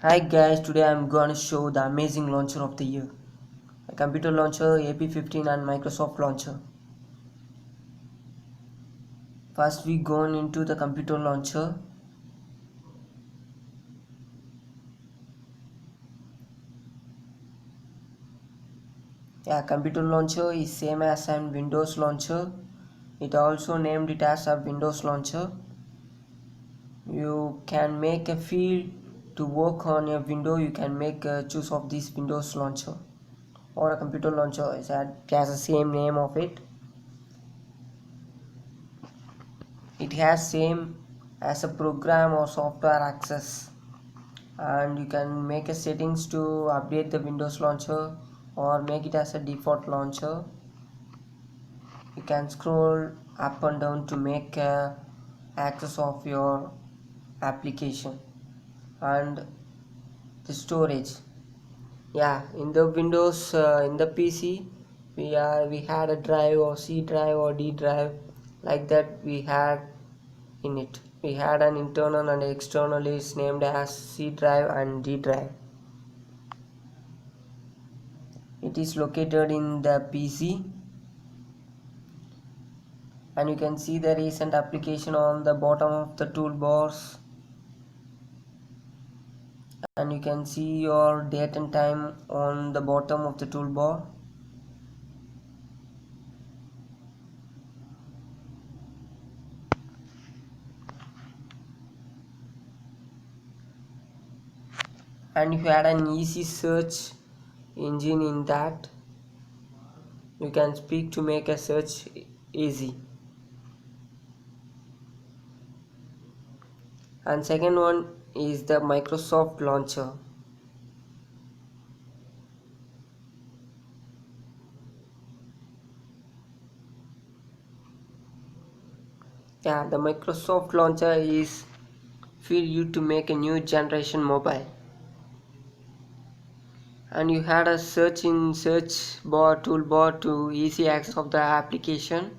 Hi guys, today I'm going to show the amazing launcher of the year. A computer launcher, AP15 and Microsoft launcher. First we going into the computer launcher. Computer launcher is same as an Windows launcher. It also named it as a Windows launcher. You can make a field to work on your window. You can make a choose of this Windows launcher or a computer launcher. It has the same name of it. It has same as a program or software access, and you can make a settings to update the Windows launcher or make it as a default launcher. You can scroll up and down to make access of your application. And the storage, in the Windows, in the PC, we had a drive or C drive or D drive, like that we had in it. We had an internal and external is named as C drive and D drive. It is located in the PC, and you can see the recent application on the bottom of the toolbars, and you can see your date and time on the bottom of the toolbar. And if you had an easy search engine in that, you can speak to make a search easy. And second one is the Microsoft launcher. The Microsoft launcher is for you to make a new generation mobile, and you had a search bar toolbar to easy access of the application.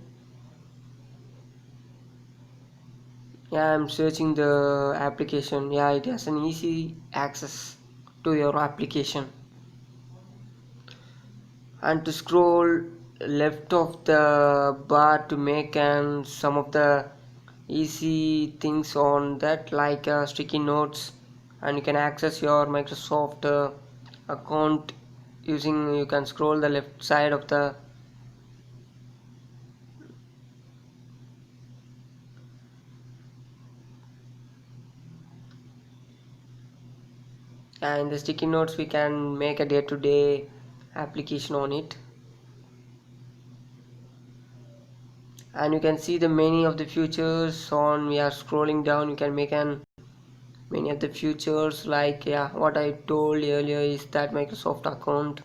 I'm searching the application. It has an easy access to your application. And to scroll left of the bar to make and some of the easy things on that, like sticky notes, and you can access your Microsoft account using, you can scroll the left side of the in the sticky notes we can make a day-to-day application on it. And you can see the many of the features on, we are scrolling down, you can make an many of the features, like what I told earlier is that Microsoft account,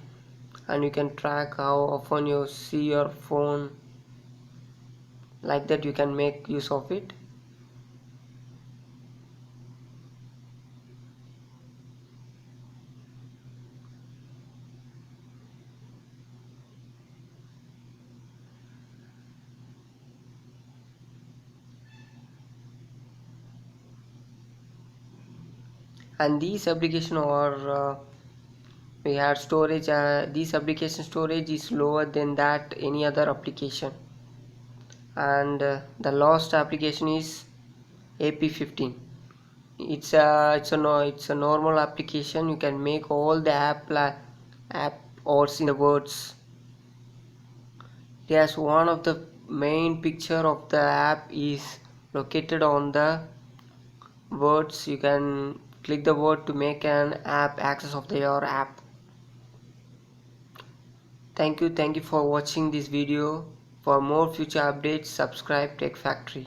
and you can track how often you see your phone, like that you can make use of it. And these application are we had storage, this application storage is lower than that any other application. And the last application is AP15. It's a normal application. You can make all the app or in the words. Yes, one of the main picture of the app is located on the words. You can click the word to make an app access of your app. Thank you for watching this video. For more future updates, subscribe Tech Factory.